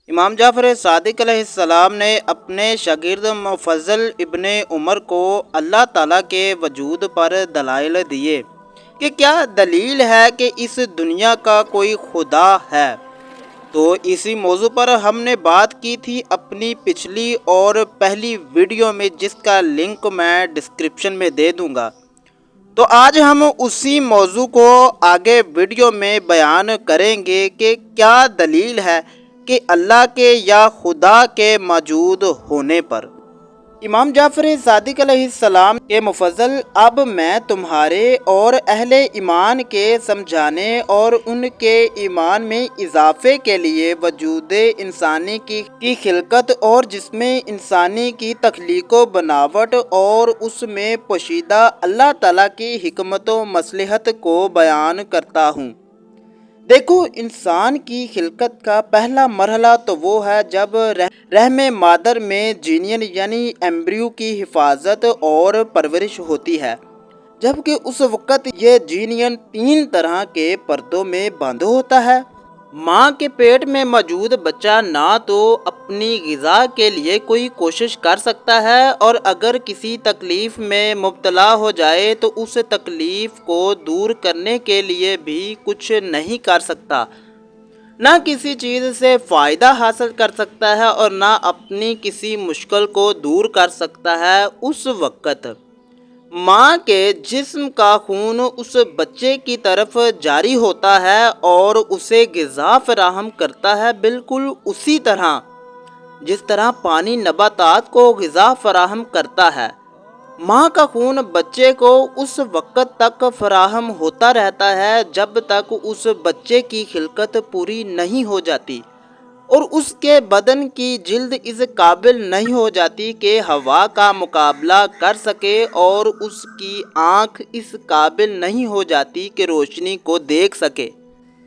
امام جعفر صادق علیہ السلام نے اپنے شاگرد مفضل ابن عمر کو اللہ تعالیٰ کے وجود پر دلائل دیے کہ کیا دلیل ہے کہ اس دنیا کا کوئی خدا ہے۔ تو اسی موضوع پر ہم نے بات کی تھی اپنی پچھلی اور پہلی ویڈیو میں، جس کا لنک میں ڈسکرپشن میں دے دوں گا۔ تو آج ہم اسی موضوع کو آگے ویڈیو میں بیان کریں گے کہ کیا دلیل ہے کہ اللہ کے یا خدا کے موجود ہونے پر۔ امام جعفر صادق علیہ السلام کے مفضل، اب میں تمہارے اور اہل ایمان کے سمجھانے اور ان کے ایمان میں اضافے کے لیے وجود انسانی کی خلقت اور جسم انسانی کی تخلیق و بناوٹ اور اس میں پوشیدہ اللہ تعالیٰ کی حکمت و مصلحت کو بیان کرتا ہوں۔ دیکھو، انسان کی خلقت کا پہلا مرحلہ تو وہ ہے جب رحم مادر میں جنین یعنی ایمبریو کی حفاظت اور پرورش ہوتی ہے، جبکہ اس وقت یہ جنین 3 طرح کے پردوں میں بند ہوتا ہے۔ ماں کے پیٹ میں موجود بچہ نہ تو اپنی غذا کے لیے کوئی کوشش کر سکتا ہے، اور اگر کسی تکلیف میں مبتلا ہو جائے تو اس تکلیف کو دور کرنے کے لیے بھی کچھ نہیں کر سکتا، نہ کسی چیز سے فائدہ حاصل کر سکتا ہے اور نہ اپنی کسی مشکل کو دور کر سکتا ہے۔ اس وقت ماں کے جسم کا خون اس بچے کی طرف جاری ہوتا ہے اور اسے غذا فراہم کرتا ہے، بالکل اسی طرح جس طرح پانی نباتات کو غذا فراہم کرتا ہے۔ ماں کا خون بچے کو اس وقت تک فراہم ہوتا رہتا ہے جب تک اس بچے کی خلقت پوری نہیں ہو جاتی اور اس کے بدن کی جلد اس قابل نہیں ہو جاتی کہ ہوا کا مقابلہ کر سکے، اور اس کی آنکھ اس قابل نہیں ہو جاتی کہ روشنی کو دیکھ سکے۔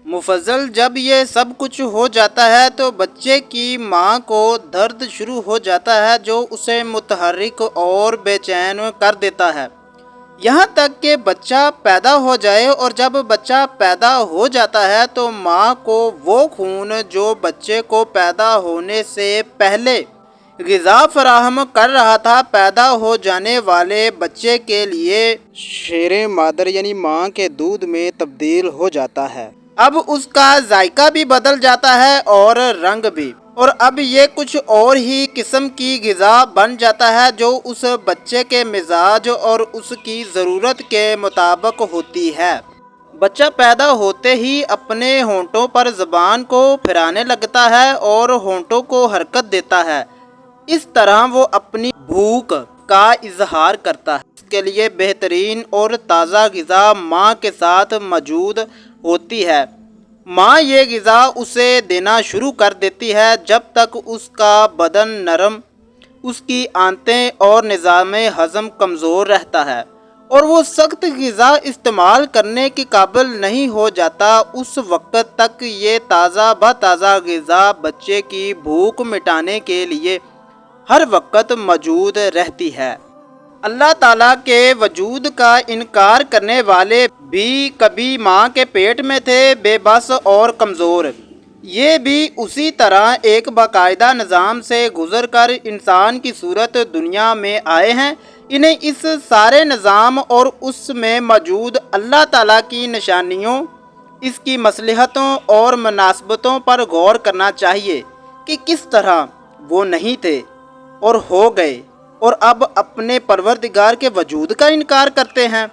مفضل، جب یہ سب کچھ ہو جاتا ہے تو بچے کی ماں کو درد شروع ہو جاتا ہے جو اسے متحرک اور بے چین کر دیتا ہے یہاں تک کہ بچہ پیدا ہو جائے، اور جب بچہ پیدا ہو جاتا ہے تو ماں کو وہ خون جو بچے کو پیدا ہونے سے پہلے غذا فراہم کر رہا تھا، پیدا ہو جانے والے بچے کے لیے شیر مادر یعنی ماں کے دودھ میں تبدیل ہو جاتا ہے۔ اب اس کا ذائقہ بھی بدل جاتا ہے اور رنگ بھی، اور اب یہ کچھ اور ہی قسم کی غذا بن جاتا ہے جو اس بچے کے مزاج اور اس کی ضرورت کے مطابق ہوتی ہے۔ بچہ پیدا ہوتے ہی اپنے ہونٹوں پر زبان کو پھرانے لگتا ہے اور ہونٹوں کو حرکت دیتا ہے، اس طرح وہ اپنی بھوک کا اظہار کرتا ہے۔ اس کے لیے بہترین اور تازہ غذا ماں کے ساتھ موجود ہوتی ہے۔ ماں یہ غذا اسے دینا شروع کر دیتی ہے جب تک اس کا بدن نرم، اس کی آنتیں اور نظام ہضم کمزور رہتا ہے اور وہ سخت غذا استعمال کرنے کے قابل نہیں ہو جاتا۔ اس وقت تک یہ تازہ بتازہ غذا بچے کی بھوک مٹانے کے لیے ہر وقت موجود رہتی ہے۔ اللہ تعالیٰ کے وجود کا انکار کرنے والے بھی کبھی ماں کے پیٹ میں تھے، بے بس اور کمزور۔ یہ بھی اسی طرح ایک باقاعدہ نظام سے گزر کر انسان کی صورت دنیا میں آئے ہیں۔ انہیں اس سارے نظام اور اس میں موجود اللہ تعالیٰ کی نشانیوں، اس کی مصلحتوں اور مناسبتوں پر غور کرنا چاہیے کہ کس طرح وہ نہیں تھے اور ہو گئے اور اب اپنے پروردگار کے وجود کا انکار کرتے ہیں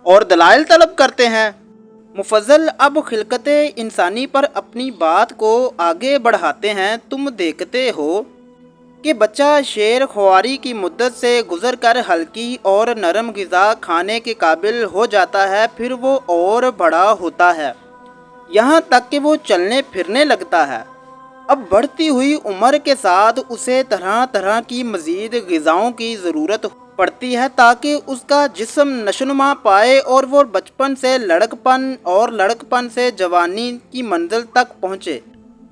اور دلائل طلب کرتے ہیں۔ مفضل، اب خلقت انسانی پر اپنی بات کو آگے بڑھاتے ہیں۔ تم دیکھتے ہو کہ بچہ شیر خواری کی مدت سے گزر کر ہلکی اور نرم غذا کھانے کے قابل ہو جاتا ہے، پھر وہ اور بڑا ہوتا ہے یہاں تک کہ وہ چلنے پھرنے لگتا ہے۔ اب بڑھتی ہوئی عمر کے ساتھ اسے طرح طرح کی مزید غذاؤں کی ضرورت پڑتی ہے تاکہ اس کا جسم نشوونما پائے اور وہ بچپن سے لڑکپن اور لڑکپن سے جوانی کی منزل تک پہنچے۔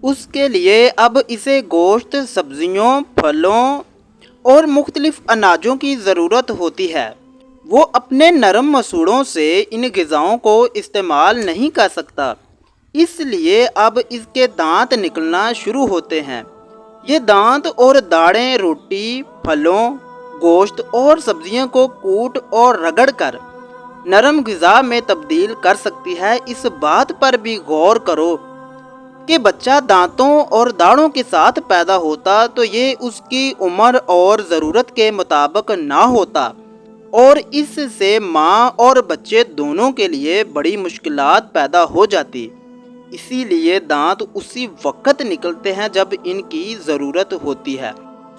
اس کے لیے اب اسے گوشت، سبزیوں، پھلوں اور مختلف اناجوں کی ضرورت ہوتی ہے۔ وہ اپنے نرم مسوڑوں سے ان غذاؤں کو استعمال نہیں کر سکتا، اس لیے اب اس کے دانت نکلنا شروع ہوتے ہیں۔ یہ دانت اور داڑیں روٹی، پھلوں، گوشت اور سبزیوں کو کوٹ اور رگڑ کر نرم غذا میں تبدیل کر سکتی ہے۔ اس بات پر بھی غور کرو کہ بچہ دانتوں اور داڑوں کے ساتھ پیدا ہوتا تو یہ اس کی عمر اور ضرورت کے مطابق نہ ہوتا، اور اس سے ماں اور بچے دونوں کے لیے بڑی مشکلات پیدا ہو جاتی۔ اسی لیے دانت اسی وقت نکلتے ہیں جب ان کی ضرورت ہوتی ہے۔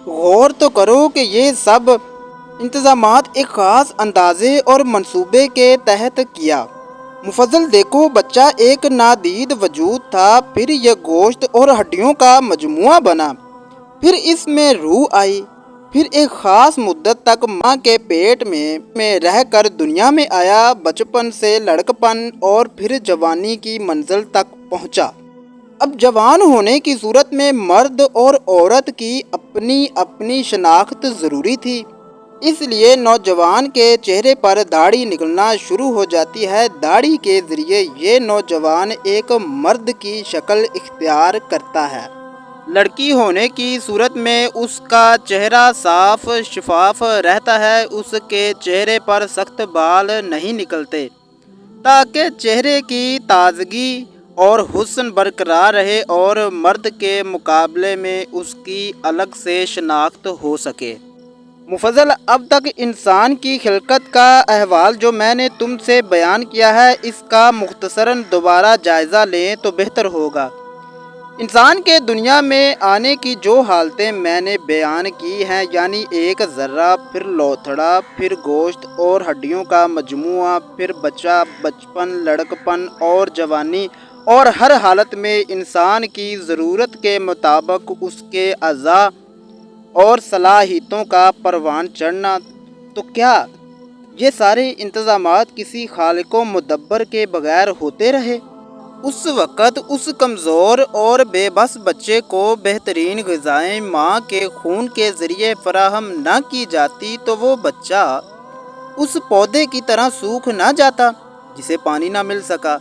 غور تو کرو کہ یہ سب انتظامات ایک خاص اندازے اور منصوبے کے تحت کیا۔ مفضل دیکھو، بچہ ایک نادید وجود تھا، پھر یہ گوشت اور ہڈیوں کا مجموعہ بنا، پھر اس میں روح آئی، پھر ایک خاص مدت تک ماں کے پیٹ میں رہ کر دنیا میں آیا، بچپن سے لڑکپن اور پھر جوانی کی منزل تک پہنچا۔ اب جوان ہونے کی صورت میں مرد اور عورت کی اپنی اپنی شناخت ضروری تھی، اس لیے نوجوان کے چہرے پر داڑھی نکلنا شروع ہو جاتی ہے۔ داڑھی کے ذریعے یہ نوجوان ایک مرد کی شکل اختیار کرتا ہے۔ لڑکی ہونے کی صورت میں اس کا چہرہ صاف شفاف رہتا ہے، اس کے چہرے پر سخت بال نہیں نکلتے تاکہ چہرے کی تازگی اور حسن برقرار رہے اور مرد کے مقابلے میں اس کی الگ سے شناخت ہو سکے۔ مفضل، اب تک انسان کی خلقت کا احوال جو میں نے تم سے بیان کیا ہے، اس کا مختصراً دوبارہ جائزہ لیں تو بہتر ہوگا۔ انسان کے دنیا میں آنے کی جو حالتیں میں نے بیان کی ہیں، یعنی ایک ذرہ، پھر لوتھڑا، پھر گوشت اور ہڈیوں کا مجموعہ، پھر بچہ، بچپن، لڑکپن اور جوانی، اور ہر حالت میں انسان کی ضرورت کے مطابق اس کے اعضاء اور صلاحیتوں کا پروان چڑھنا، تو کیا یہ سارے انتظامات کسی خالق و مدبر کے بغیر ہوتے رہے؟ اس وقت اس کمزور اور بے بس بچے کو بہترین غذائیں ماں کے خون کے ذریعے فراہم نہ کی جاتی تو وہ بچہ اس پودے کی طرح سوکھ نہ جاتا جسے پانی نہ مل سکا،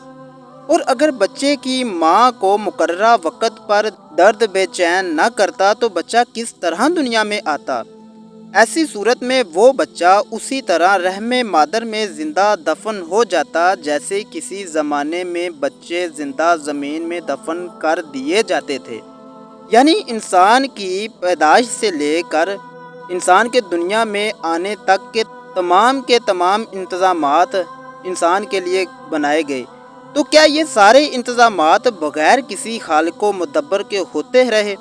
اور اگر بچے کی ماں کو مقررہ وقت پر درد بے چین نہ کرتا تو بچہ کس طرح دنیا میں آتا؟ ایسی صورت میں وہ بچہ اسی طرح رحم مادر میں زندہ دفن ہو جاتا جیسے کسی زمانے میں بچے زندہ زمین میں دفن کر دیے جاتے تھے۔ یعنی انسان کی پیدائش سے لے کر انسان کے دنیا میں آنے تک کے تمام انتظامات انسان کے لیے بنائے گئے، تو کیا یہ سارے انتظامات بغیر کسی خالق و مدبر کے ہوتے رہے؟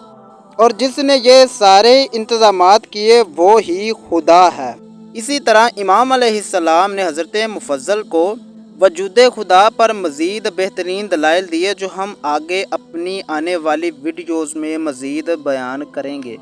اور جس نے یہ سارے انتظامات کیے وہ ہی خدا ہے۔ اسی طرح امام علیہ السلام نے حضرت مفضل کو وجود خدا پر مزید بہترین دلائل دیے جو ہم آگے اپنی آنے والی ویڈیوز میں مزید بیان کریں گے۔